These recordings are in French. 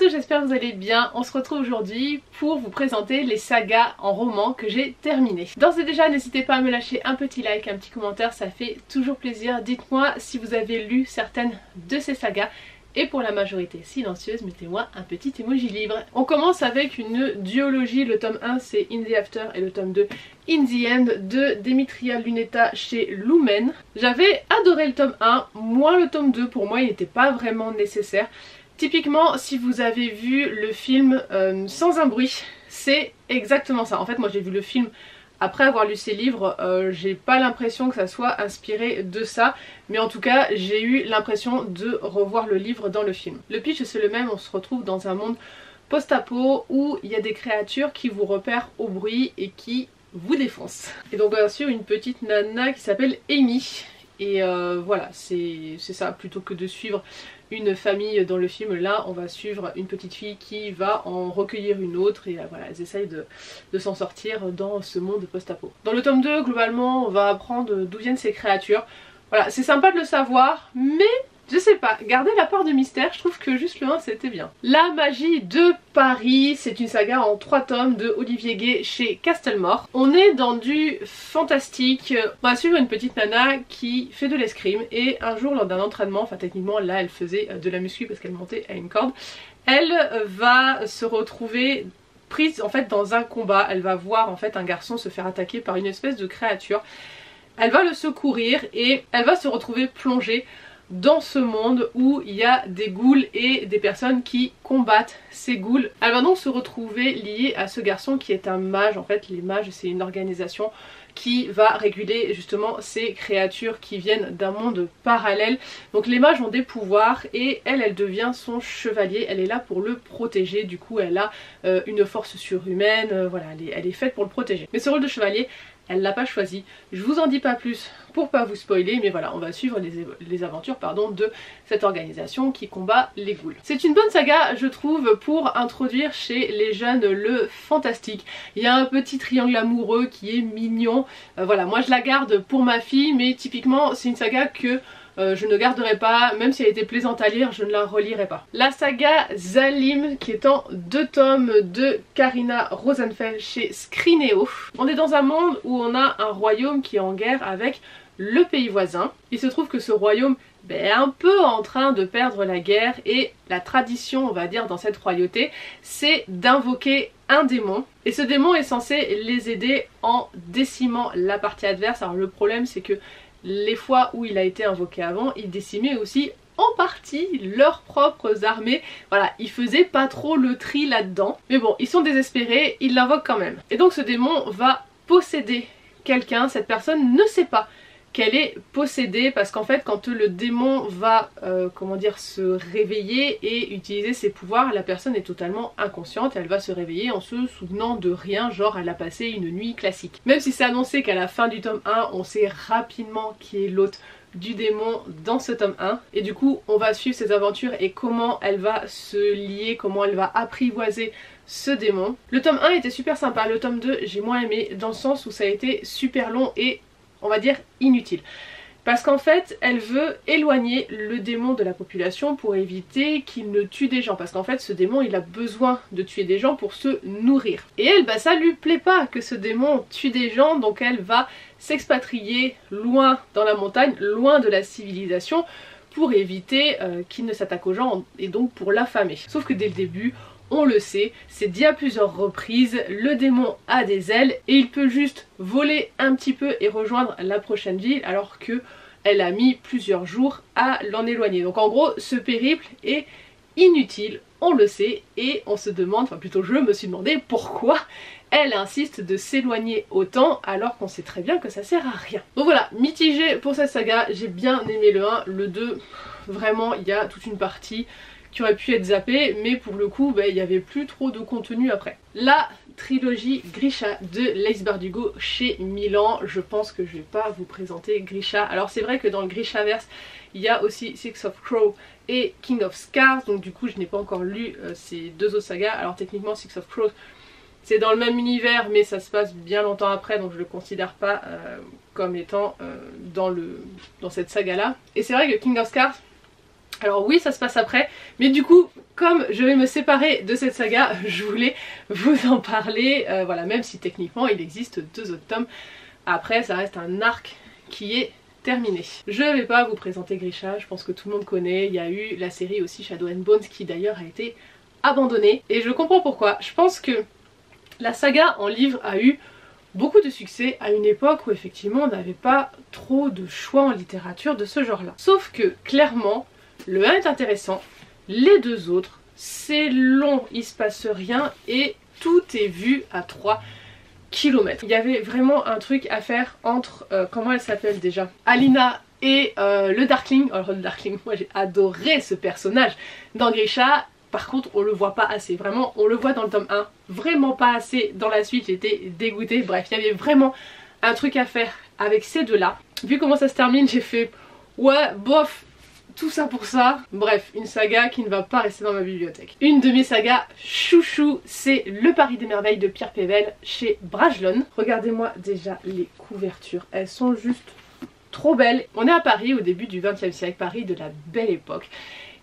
tous, j'espère que vous allez bien. On se retrouve aujourd'hui pour vous présenter les sagas en roman que j'ai terminées. D'ores et déjà, n'hésitez pas à me lâcher un petit like, un petit commentaire, ça fait toujours plaisir. Dites-moi si vous avez lu certaines de ces sagas. Et pour la majorité silencieuse, mettez-moi un petit emoji livre. On commence avec une duologie, le tome 1 c'est In the After et le tome 2 In the End de Demetria Luneta chez Lumen. J'avais adoré le tome 1, moins le tome 2, pour moi il n'était pas vraiment nécessaire. Typiquement, si vous avez vu le film Sans un bruit, c'est exactement ça. En fait moi j'ai vu le film après avoir lu ces livres, j'ai pas l'impression que ça soit inspiré de ça, mais en tout cas j'ai eu l'impression de revoir le livre dans le film. Le pitch c'est le même, on se retrouve dans un monde post-apo où il y a des créatures qui vous repèrent au bruit et qui vous défoncent. Et donc bien sûr une petite nana qui s'appelle Amy, et voilà, c'est ça, plutôt que de suivre une famille dans le film, là on va suivre une petite fille qui va en recueillir une autre et voilà, elles essayent de s'en sortir dans ce monde post-apo. Dans le tome 2, globalement, on va apprendre d'où viennent ces créatures. Voilà, c'est sympa de le savoir, mais je sais pas, garder la part de mystère, je trouve que juste le 1 c'était bien. La magie de Paris, c'est une saga en 3 tomes de Olivier Gay chez Castlemore. On est dans du fantastique, on va suivre une petite nana qui fait de l'escrime et un jour lors d'un entraînement, enfin techniquement là elle faisait de la muscu parce qu'elle montait à une corde, elle va se retrouver prise en fait dans un combat, elle va voir en fait un garçon se faire attaquer par une espèce de créature, elle va le secourir et elle va se retrouver plongée dans ce monde où il y a des ghouls et des personnes qui combattent ces ghouls. Elle va donc se retrouver liée à ce garçon qui est un mage. En fait les mages c'est une organisation qui va réguler justement ces créatures qui viennent d'un monde parallèle. Donc les mages ont des pouvoirs et elle devient son chevalier, elle est là pour le protéger, du coup elle a une force surhumaine, voilà, elle est faite pour le protéger. Mais ce rôle de chevalier, elle l'a pas choisi, je vous en dis pas plus pour pas vous spoiler, mais voilà, on va suivre les aventures de cette organisation qui combat les ghouls. C'est une bonne saga je trouve pour introduire chez les jeunes le fantastique. Il y a un petit triangle amoureux qui est mignon, voilà, moi je la garde pour ma fille, mais typiquement c'est une saga que je ne garderai pas, même si elle était plaisante à lire, je ne la relirai pas. La saga Zalim, qui est en 2 tomes de Karina Rosenfeld chez Scrinéo. On est dans un monde où on a un royaume qui est en guerre avec le pays voisin. Il se trouve que ce royaume est un peu en train de perdre la guerre et la tradition, on va dire, dans cette royauté, c'est d'invoquer un démon. Et ce démon est censé les aider en décimant la partie adverse. Alors le problème c'est que les fois où il a été invoqué avant, il décimait aussi en partie leurs propres armées. Voilà, ils faisaient pas trop le tri là-dedans. Mais bon, ils sont désespérés, ils l'invoquent quand même. Et donc ce démon va posséder quelqu'un, cette personne ne sait pas qu'elle est possédée parce qu'en fait quand le démon va comment dire, se réveiller et utiliser ses pouvoirs, la personne est totalement inconsciente, elle va se réveiller en se souvenant de rien, genre elle a passé une nuit classique. Même si c'est annoncé qu'à la fin du tome 1 on sait rapidement qui est l'hôte du démon dans ce tome 1 et du coup on va suivre ses aventures et comment elle va se lier, comment elle va apprivoiser ce démon. Le tome 1 était super sympa, le tome 2 j'ai moins aimé dans le sens où ça a été super long et on va dire inutile. Parce qu'en fait, elle veut éloigner le démon de la population pour éviter qu'il ne tue des gens. Parce qu'en fait, ce démon, il a besoin de tuer des gens pour se nourrir. Et elle, bah ça lui plaît pas que ce démon tue des gens, donc elle va s'expatrier loin dans la montagne, loin de la civilisation, pour éviter qu'il ne s'attaque aux gens et donc pour l'affamer. Sauf que dès le début, on le sait, c'est dit à plusieurs reprises, le démon a des ailes et il peut juste voler un petit peu et rejoindre la prochaine ville alors que elle a mis plusieurs jours à l'en éloigner. Donc en gros, ce périple est inutile, on le sait, et on se demande, enfin plutôt je me suis demandé pourquoi elle insiste de s'éloigner autant alors qu'on sait très bien que ça sert à rien. Donc voilà, mitigé pour cette saga, j'ai bien aimé le 1, le 2, vraiment il y a toute une partie qui aurait pu être zappé, mais pour le coup il n'y avait plus trop de contenu après. La trilogie Grisha de Laïs Bardugo chez Milan, je pense que je vais pas vous présenter Grisha. Alors c'est vrai que dans le Grishaverse il y a aussi Six of Crows et King of Scars, donc du coup je n'ai pas encore lu ces 2 autres sagas. Alors techniquement Six of Crows c'est dans le même univers mais ça se passe bien longtemps après, donc je le considère pas comme étant dans cette saga là. Et c'est vrai que King of Scars Alors oui, ça se passe après, mais du coup, comme je vais me séparer de cette saga, je voulais vous en parler, voilà, même si techniquement il existe 2 autres tomes. Après, ça reste un arc qui est terminé. Je vais pas vous présenter Grisha, je pense que tout le monde connaît, il y a eu la série aussi Shadow and Bones qui d'ailleurs a été abandonnée, et je comprends pourquoi. Je pense que la saga en livre a eu beaucoup de succès à une époque où effectivement on n'avait pas trop de choix en littérature de ce genre là. Sauf que clairement, le 1 est intéressant, les 2 autres, c'est long, il se passe rien et tout est vu à 3 km. Il y avait vraiment un truc à faire entre, comment elle s'appelle déjà, Alina et le Darkling. Alors le Darkling, moi j'ai adoré ce personnage dans Grisha. Par contre on le voit pas assez, vraiment on le voit dans le tome 1, vraiment pas assez dans la suite, j'étais dégoûtée. Bref, il y avait vraiment un truc à faire avec ces 2 là. Vu comment ça se termine, j'ai fait ouais bof, tout ça pour ça. Bref, une saga qui ne va pas rester dans ma bibliothèque. Une de mes sagas chouchou, c'est Le Paris des Merveilles de Pierre Pével chez Brajlon. Regardez-moi déjà les couvertures, elles sont juste trop belles. On est à Paris au début du XXe siècle, Paris de la belle époque.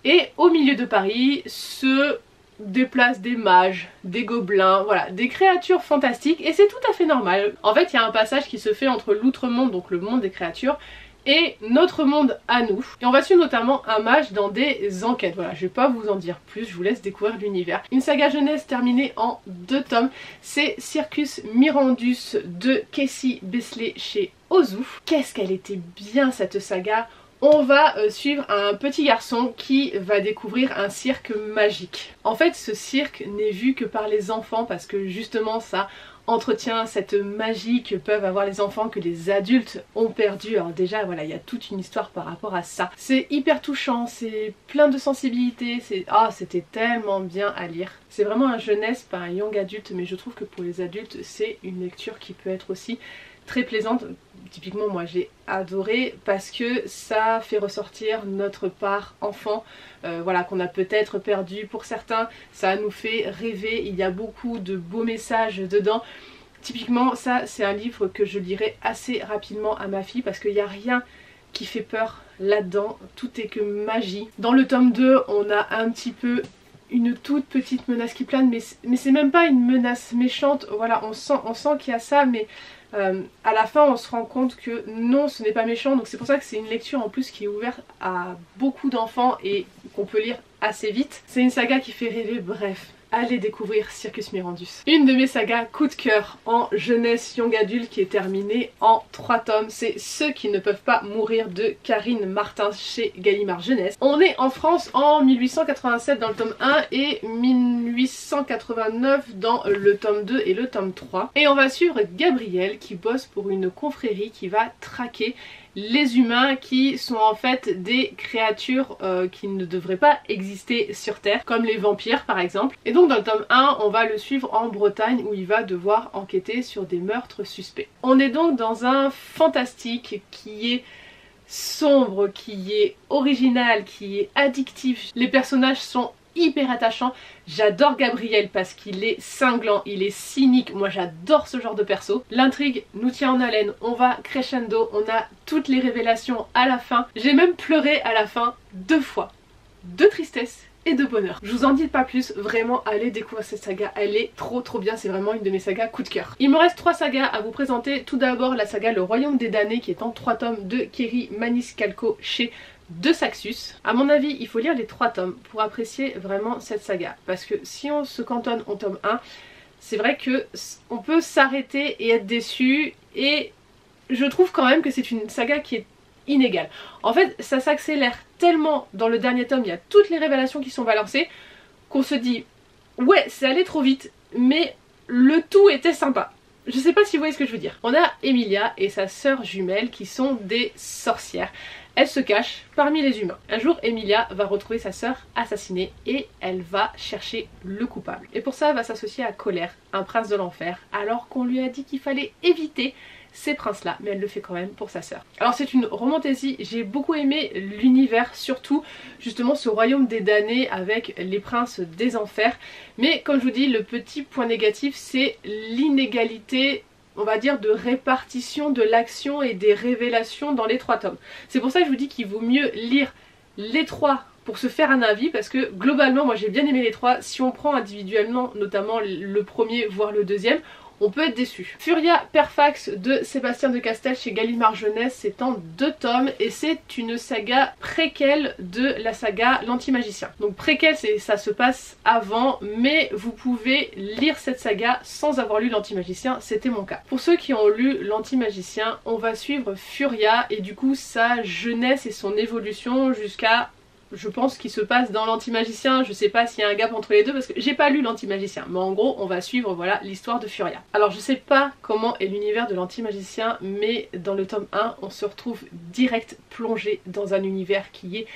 Et au milieu de Paris se déplacent des mages, des gobelins, voilà, des créatures fantastiques et c'est tout à fait normal. En fait, il y a un passage qui se fait entre l'outre-monde, donc le monde des créatures, et notre monde à nous. Et on va suivre notamment un mage dans des enquêtes. Voilà, je vais pas vous en dire plus, je vous laisse découvrir l'univers. Une saga jeunesse terminée en 2 tomes. C'est Circus Mirandus de Casey Besley chez Ozu. Qu'est-ce qu'elle était bien cette saga! On va suivre un petit garçon qui va découvrir un cirque magique. En fait, ce cirque n'est vu que par les enfants parce que justement ça entretient cette magie que peuvent avoir les enfants que les adultes ont perdu. Alors déjà voilà, il y a toute une histoire par rapport à ça. C'est hyper touchant, c'est plein de sensibilité, c'était tellement bien à lire. C'est vraiment un jeunesse, pas un young adulte, mais je trouve que pour les adultes c'est une lecture qui peut être aussi très plaisante. Typiquement moi j'ai adoré parce que ça fait ressortir notre part enfant, voilà, qu'on a peut-être perdu pour certains. Ça nous fait rêver, il y a beaucoup de beaux messages dedans. Typiquement ça c'est un livre que je lirai assez rapidement à ma fille parce qu'il n'y a rien qui fait peur là-dedans, tout est que magie. Dans le tome 2 on a un petit peu une toute petite menace qui plane, mais c'est même pas une menace méchante, voilà, on sent qu'il y a ça, mais à la fin on se rend compte que non, ce n'est pas méchant. Donc c'est pour ça que c'est une lecture en plus qui est ouverte à beaucoup d'enfants et qu'on peut lire assez vite. C'est une saga qui fait rêver, bref. Allez découvrir Circus Mirandus. Une de mes sagas coup de cœur en jeunesse young adulte qui est terminée en 3 tomes, c'est Ceux qui ne peuvent pas mourir de Karine Martin chez Gallimard Jeunesse. On est en France en 1887 dans le tome 1 et 1889 dans le tome 2 et le tome 3. Et on va suivre Gabriel qui bosse pour une confrérie qui va traquer les humains qui sont en fait des créatures qui ne devraient pas exister sur Terre, comme les vampires par exemple. Et donc dans le tome 1, on va le suivre en Bretagne où il va devoir enquêter sur des meurtres suspects. On est donc dans un fantastique qui est sombre, qui est original, qui est addictif. Les personnages sont hyper attachant. J'adore Gabriel parce qu'il est cinglant, il est cynique, moi j'adore ce genre de perso. L'intrigue nous tient en haleine, on va crescendo, on a toutes les révélations à la fin. J'ai même pleuré à la fin 2 fois, de tristesse et de bonheur. Je vous en dis pas plus, vraiment allez découvrir cette saga, elle est trop bien, c'est vraiment une de mes sagas coup de cœur. Il me reste 3 sagas à vous présenter. Tout d'abord la saga Le Royaume des Damnés qui est en 3 tomes de Kerry Maniscalco chez de Saxus. À mon avis il faut lire les 3 tomes pour apprécier vraiment cette saga, parce que si on se cantonne au tome 1, c'est vrai que on peut s'arrêter et être déçu, et je trouve quand même que c'est une saga qui est inégale. En fait ça s'accélère tellement dans le dernier tome, il y a toutes les révélations qui sont balancées qu'on se dit ouais c'est allé trop vite, mais le tout était sympa. Je sais pas si vous voyez ce que je veux dire. On a Emilia et sa sœur jumelle qui sont des sorcières. Elle se cache parmi les humains. Un jour, Emilia va retrouver sa sœur assassinée et elle va chercher le coupable. Et pour ça, elle va s'associer à Colère, un prince de l'enfer, alors qu'on lui a dit qu'il fallait éviter ces princes-là, mais elle le fait quand même pour sa sœur. Alors c'est une romantasy, j'ai beaucoup aimé l'univers, surtout justement ce royaume des damnés avec les princes des enfers. Mais comme je vous dis, le petit point négatif, c'est l'inégalité, on va dire, de répartition de l'action et des révélations dans les 3 tomes. C'est pour ça que je vous dis qu'il vaut mieux lire les 3 pour se faire un avis, parce que globalement moi j'ai bien aimé les trois. Si on prend individuellement, notamment le premier voire le deuxième, on peut être déçu. Furia Perfax de Sébastien de Castel chez Gallimard Jeunesse, c'est en 2 tomes et c'est une saga préquelle de la saga L'Antimagicien. Donc préquelle, ça se passe avant, mais vous pouvez lire cette saga sans avoir lu L'Antimagicien, c'était mon cas. Pour ceux qui ont lu L'Antimagicien, on va suivre Furia et du coup sa jeunesse et son évolution jusqu'à... je pense qu'il se passe dans l'Antimagicien, je sais pas s'il y a un gap entre les deux parce que j'ai pas lu l'Antimagicien, mais en gros on va suivre voilà l'histoire de Furia. Alors je sais pas comment est l'univers de l'Antimagicien, mais dans le tome 1 on se retrouve direct plongé dans un univers qui est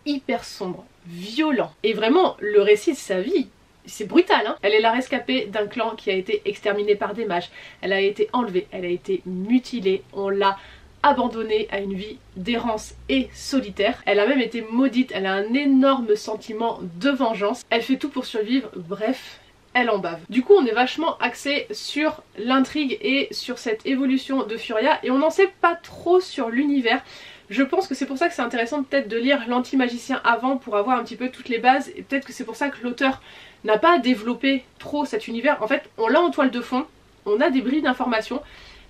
hyper sombre, violent, et vraiment le récit de sa vie, c'est brutal hein. Elle est la rescapée d'un clan qui a été exterminé par des mages, elle a été enlevée, elle a été mutilée, on l'a abandonnée à une vie d'errance et solitaire. Elle a même été maudite, elle a un énorme sentiment de vengeance, elle fait tout pour survivre, bref, elle en bave. Du coup on est vachement axé sur l'intrigue et sur cette évolution de Furia et on n'en sait pas trop sur l'univers. Je pense que c'est pour ça que c'est intéressant peut-être de lire l'Antimagicien avant pour avoir un petit peu toutes les bases, et peut-être que c'est pour ça que l'auteur n'a pas développé trop cet univers. En fait on l'a en toile de fond, on a des bribes d'informations,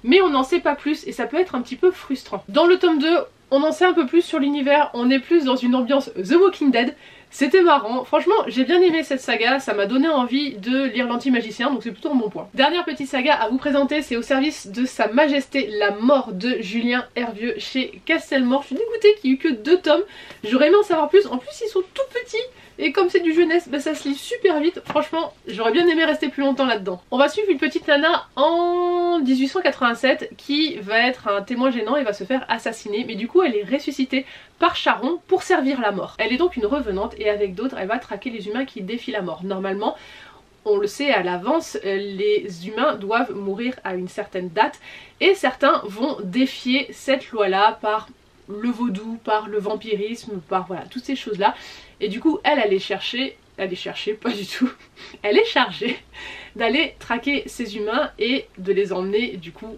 mais on n'en sait pas plus et ça peut être un petit peu frustrant. Dans le tome 2, on en sait un peu plus sur l'univers, on est plus dans une ambiance The Walking Dead. C'était marrant, franchement j'ai bien aimé cette saga, ça m'a donné envie de lire l'Antimagicien, donc c'est plutôt un bon point. Dernière petite saga à vous présenter, c'est au service de Sa Majesté la Mort de Julien Hervieux chez Castelmort. Je suis dégoûtée qu'il n'y ait eu que 2 tomes, j'aurais aimé en savoir plus, en plus ils sont tout petits. Et comme c'est du jeunesse, bah ça se lit super vite. Franchement, j'aurais bien aimé rester plus longtemps là-dedans. On va suivre une petite nana en 1887 qui va être un témoin gênant et va se faire assassiner. Mais du coup, elle est ressuscitée par Charon pour servir la mort. Elle est donc une revenante et avec d'autres, elle va traquer les humains qui défient la mort. Normalement, on le sait à l'avance, les humains doivent mourir à une certaine date. Et certains vont défier cette loi-là par le vaudou, par le vampirisme, par voilà, toutes ces choses-là. Et du coup, elle est chargée, pas du tout, elle est chargée d'aller traquer ces humains et de les emmener du coup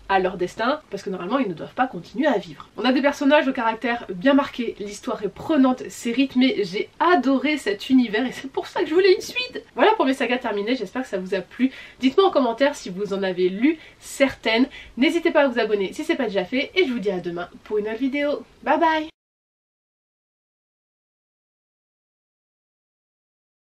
à leur destin, parce que normalement ils ne doivent pas continuer à vivre. On a des personnages au caractère bien marqué, l'histoire est prenante, c'est rythmé, j'ai adoré cet univers et c'est pour ça que je voulais une suite. Voilà pour mes sagas terminées, j'espère que ça vous a plu. Dites-moi en commentaire si vous en avez lu certaines, n'hésitez pas à vous abonner si c'est pas déjà fait et je vous dis à demain pour une nouvelle vidéo. Bye bye.